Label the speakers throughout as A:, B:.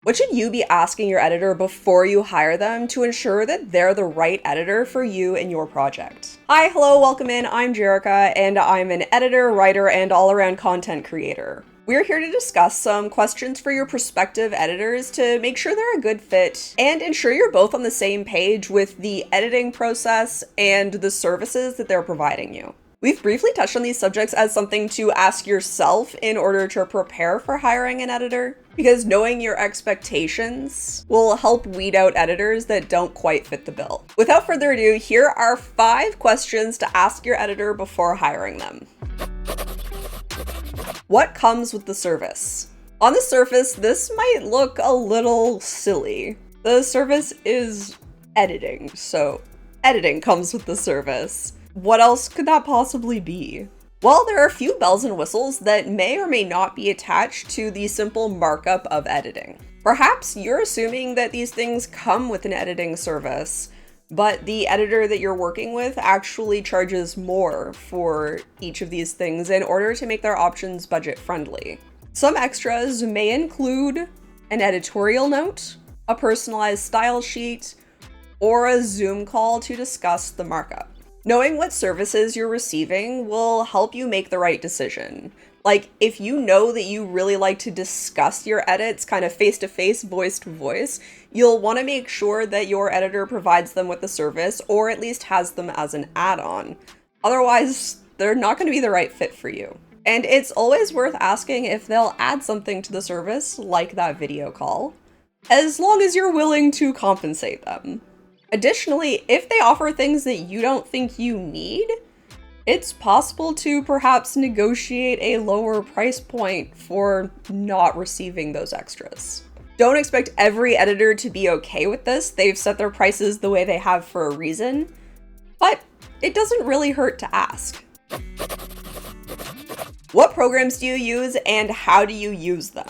A: What should you be asking your editor before you hire them to ensure that they're the right editor for you and your project? Hi, hello, welcome in. I'm Jerica, and I'm an editor, writer, and all-around content creator. We're here to discuss some questions for your prospective editors to make sure they're a good fit and ensure you're both on the same page with the editing process and the services that they're providing you. We've briefly touched on these subjects as something to ask yourself in order to prepare for hiring an editor, because knowing your expectations will help weed out editors that don't quite fit the bill. Without further ado, here are 5 questions to ask your editor before hiring them. What comes with the service? On the surface, this might look a little silly. The service is editing, so editing comes with the service. What else could that possibly be? Well, there are a few bells and whistles that may or may not be attached to the simple markup of editing. Perhaps you're assuming that these things come with an editing service, but the editor that you're working with actually charges more for each of these things in order to make their options budget friendly. Some extras may include an editorial note, a personalized style sheet, or a Zoom call to discuss the markup. Knowing what services you're receiving will help you make the right decision. Like, if you know that you really like to discuss your edits kind of face-to-face, voice-to-voice, you'll want to make sure that your editor provides them with the service or at least has them as an add-on. Otherwise, they're not going to be the right fit for you. And it's always worth asking if they'll add something to the service, like that video call, as long as you're willing to compensate them. Additionally, if they offer things that you don't think you need, it's possible to perhaps negotiate a lower price point for not receiving those extras. Don't expect every editor to be okay with this. They've set their prices the way they have for a reason, but it doesn't really hurt to ask. What programs do you use and how do you use them?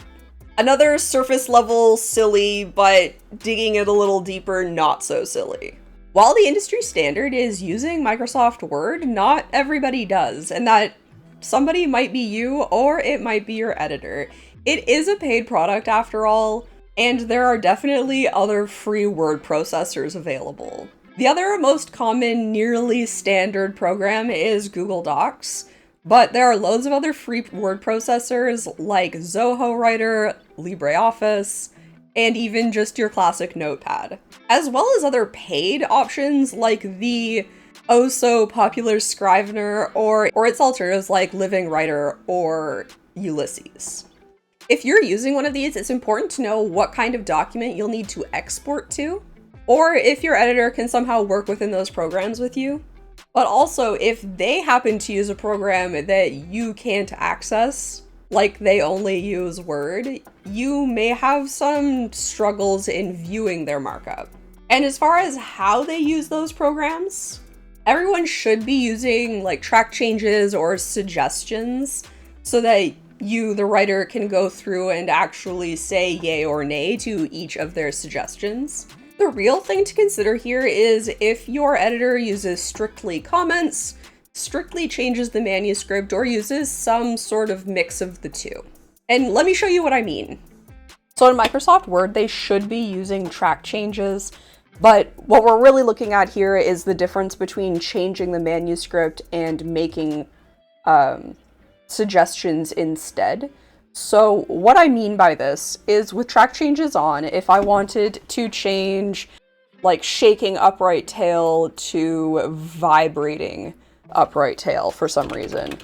A: Another surface level silly, but digging it a little deeper, not so silly. While the industry standard is using Microsoft Word, not everybody does, and that somebody might be you or it might be your editor. It is a paid product after all, and there are definitely other free word processors available. The other most common, nearly standard program is Google Docs. But there are loads of other free word processors like Zoho Writer, LibreOffice, and even just your classic Notepad, as well as other paid options like the oh-so-popular Scrivener or its alternatives like Living Writer or Ulysses. If you're using one of these, it's important to know what kind of document you'll need to export to, or if your editor can somehow work within those programs with you. But also, if they happen to use a program that you can't access, like they only use Word, you may have some struggles in viewing their markup. And as far as how they use those programs, everyone should be using like track changes or suggestions so that you, the writer, can go through and actually say yay or nay to each of their suggestions. The real thing to consider here is if your editor uses strictly comments, strictly changes the manuscript, or uses some sort of mix of the two. And let me show you what I mean. So in Microsoft Word, they should be using track changes, but what we're really looking at here is the difference between changing the manuscript and making suggestions instead. So what I mean by this is with track changes on, if I wanted to change like shaking upright tail to vibrating upright tail for some reason,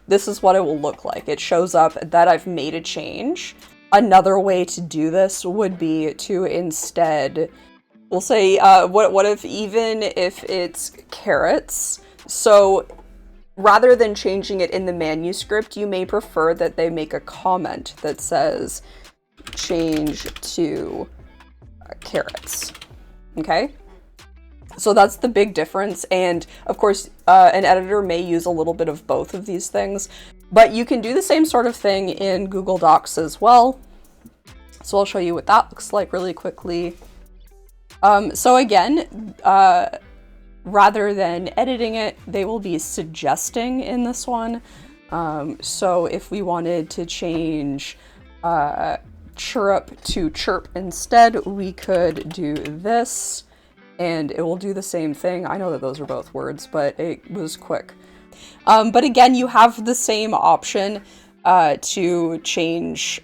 A: this is what it will look like. It shows up that I've made a change. Another way to do this would be to instead, we'll say, what if even if it's carrots? So rather than changing it in the manuscript, you may prefer that they make a comment that says, change to carrots, okay? So that's the big difference, and of course, an editor may use a little bit of both of these things, but you can do the same sort of thing in Google Docs as well. So I'll show you what that looks like really quickly. So again, rather than editing it, they will be suggesting in this one. So if we wanted to change chirrup to chirp instead, we could do this, and it will do the same thing. I know that those are both words, but it was quick. But again, you have the same option to change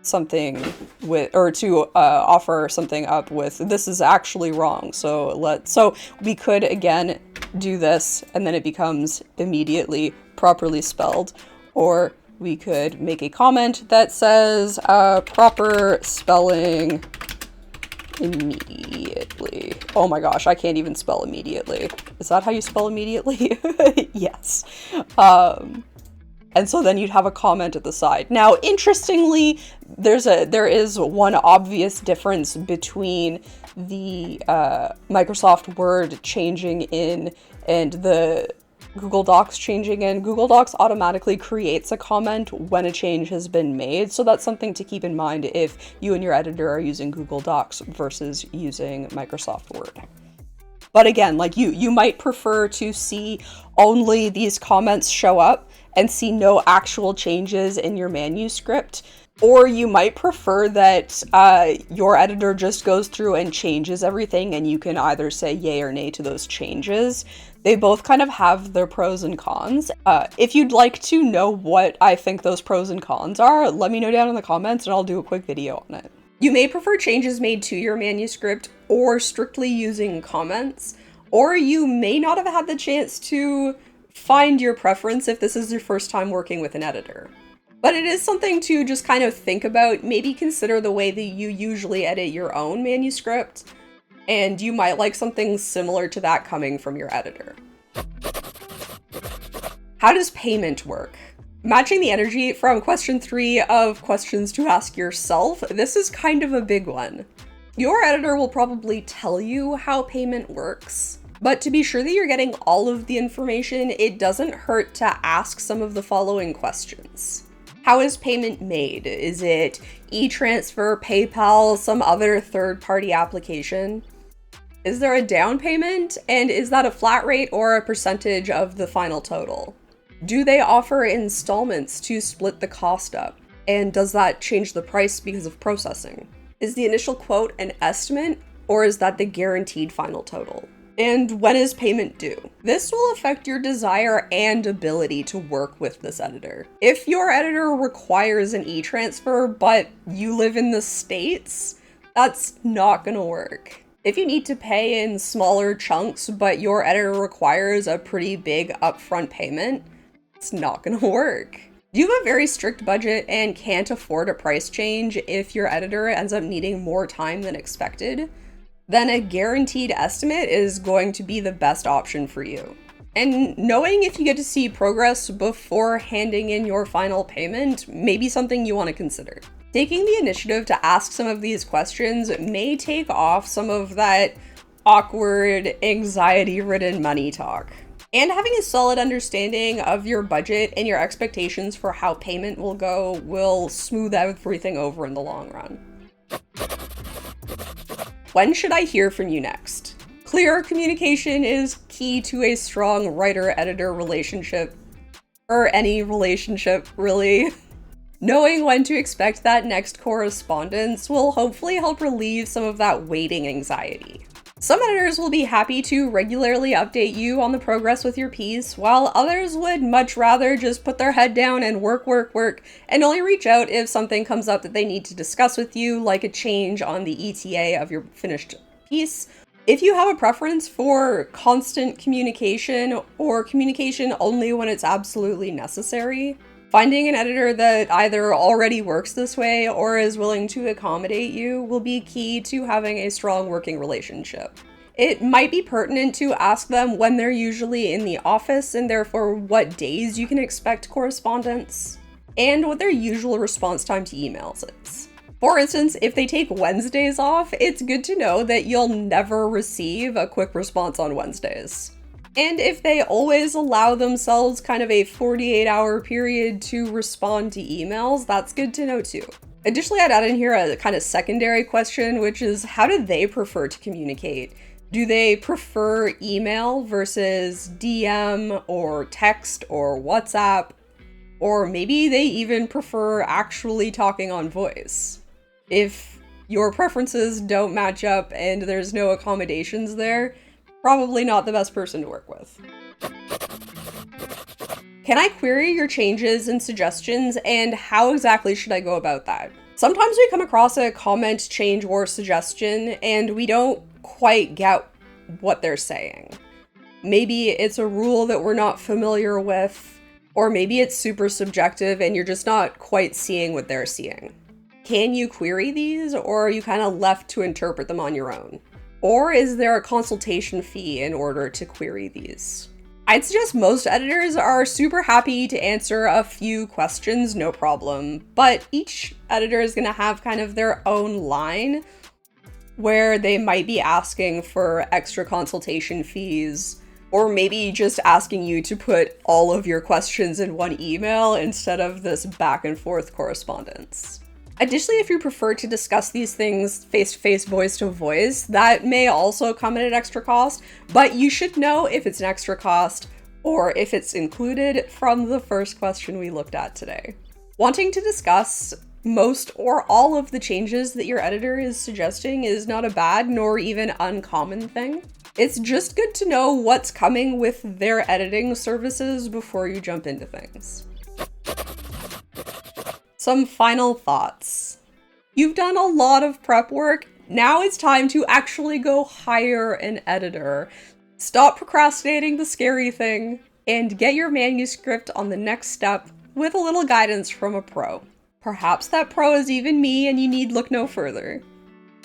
A: something with, or to offer something up with, this is actually wrong. So we could again do this, and then it becomes immediately properly spelled, or we could make a comment that says proper spelling immediately. Oh my gosh, I can't even spell immediately. Is that how you spell immediately? Yes. And so then you'd have a comment at the side. Now, interestingly, there is one obvious difference between the Microsoft Word changing in and the Google Docs changing in. Google Docs automatically creates a comment when a change has been made, so that's something to keep in mind if you and your editor are using Google Docs versus using Microsoft Word. But again, like you might prefer to see only these comments show up and see no actual changes in your manuscript. Or you might prefer that your editor just goes through and changes everything, and you can either say yay or nay to those changes. They both kind of have their pros and cons. If you'd like to know what I think those pros and cons are, let me know down in the comments and I'll do a quick video on it. You may prefer changes made to your manuscript or strictly using comments, or you may not have had the chance to find your preference if this is your first time working with an editor. But it is something to just kind of think about, maybe consider the way that you usually edit your own manuscript, and you might like something similar to that coming from your editor. How does payment work? Matching the energy from question 3 of questions to ask yourself, this is kind of a big one. Your editor will probably tell you how payment works, but to be sure that you're getting all of the information, it doesn't hurt to ask some of the following questions. How is payment made? Is it e-transfer, PayPal, some other third-party application? Is there a down payment? And is that a flat rate or a percentage of the final total? Do they offer installments to split the cost up? And does that change the price because of processing? Is the initial quote an estimate, or is that the guaranteed final total? And when is payment due? This will affect your desire and ability to work with this editor. If your editor requires an e-transfer, but you live in the States, that's not gonna work. If you need to pay in smaller chunks, but your editor requires a pretty big upfront payment, it's not gonna work. Do you have a very strict budget and can't afford a price change if your editor ends up needing more time than expected? Then a guaranteed estimate is going to be the best option for you. And knowing if you get to see progress before handing in your final payment may be something you want to consider. Taking the initiative to ask some of these questions may take off some of that awkward, anxiety-ridden money talk. And having a solid understanding of your budget and your expectations for how payment will go will smooth everything over in the long run. When should I hear from you next? Clear communication is key to a strong writer-editor relationship, or any relationship, really. Knowing when to expect that next correspondence will hopefully help relieve some of that waiting anxiety. Some editors will be happy to regularly update you on the progress with your piece, while others would much rather just put their head down and work, and only reach out if something comes up that they need to discuss with you, like a change on the ETA of your finished piece. If you have a preference for constant communication or communication only when it's absolutely necessary, finding an editor that either already works this way or is willing to accommodate you will be key to having a strong working relationship. It might be pertinent to ask them when they're usually in the office and therefore what days you can expect correspondence, and what their usual response time to emails is. For instance, if they take Wednesdays off, it's good to know that you'll never receive a quick response on Wednesdays. And if they always allow themselves kind of a 48-hour period to respond to emails, that's good to know too. Additionally, I'd add in here a kind of secondary question, which is how do they prefer to communicate? Do they prefer email versus DM or text or WhatsApp? Or maybe they even prefer actually talking on voice. If your preferences don't match up and there's no accommodations there, probably not the best person to work with. Can I query your changes and suggestions, and how exactly should I go about that? Sometimes we come across a comment, change, or suggestion, and we don't quite get what they're saying. Maybe it's a rule that we're not familiar with, or maybe it's super subjective and you're just not quite seeing what they're seeing. Can you query these, or are you kind of left to interpret them on your own? Or is there a consultation fee in order to query these? I'd suggest most editors are super happy to answer a few questions, no problem, but each editor is going to have kind of their own line where they might be asking for extra consultation fees, or maybe just asking you to put all of your questions in one email instead of this back and forth correspondence. Additionally, if you prefer to discuss these things face-to-face, voice-to-voice, that may also come at an extra cost, but you should know if it's an extra cost or if it's included from the first question we looked at today. Wanting to discuss most or all of the changes that your editor is suggesting is not a bad nor even uncommon thing. It's just good to know what's coming with their editing services before you jump into things. Some final thoughts. You've done a lot of prep work. Now it's time to actually go hire an editor. Stop procrastinating the scary thing and get your manuscript on the next step with a little guidance from a pro. Perhaps that pro is even me and you need look no further.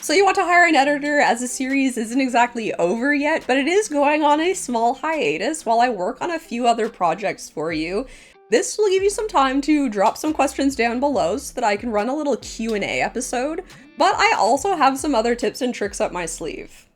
A: So you want to hire an editor, as the series isn't exactly over yet, but it is going on a small hiatus while I work on a few other projects for you. This will give you some time to drop some questions down below so that I can run a little Q&A episode, but I also have some other tips and tricks up my sleeve.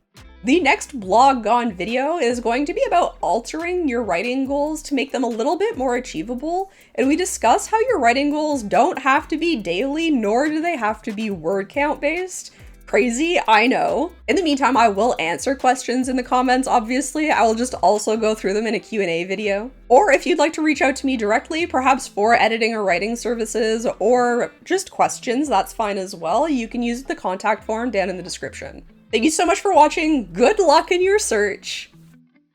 A: The next Blog Gone video is going to be about altering your writing goals to make them a little bit more achievable, and we discuss how your writing goals don't have to be daily, nor do they have to be word count based. Crazy, I know. In the meantime, I will answer questions in the comments, obviously. I will just also go through them in a Q&A video. Or if you'd like to reach out to me directly, perhaps for editing or writing services, or just questions, that's fine as well. You can use the contact form down in the description. Thank you so much for watching. Good luck in your search.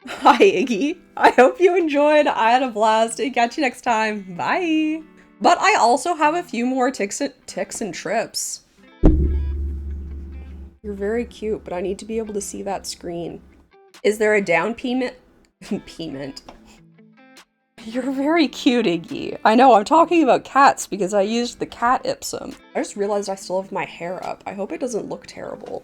A: Hi, Iggy. I hope you enjoyed. I had a blast. Catch you next time. Bye. But I also have a few more ticks and trips. You're very cute, but I need to be able to see that screen. Is there a down payment? Payment. You're very cute, Iggy. I know, I'm talking about cats because I used the cat ipsum. I just realized I still have my hair up. I hope it doesn't look terrible.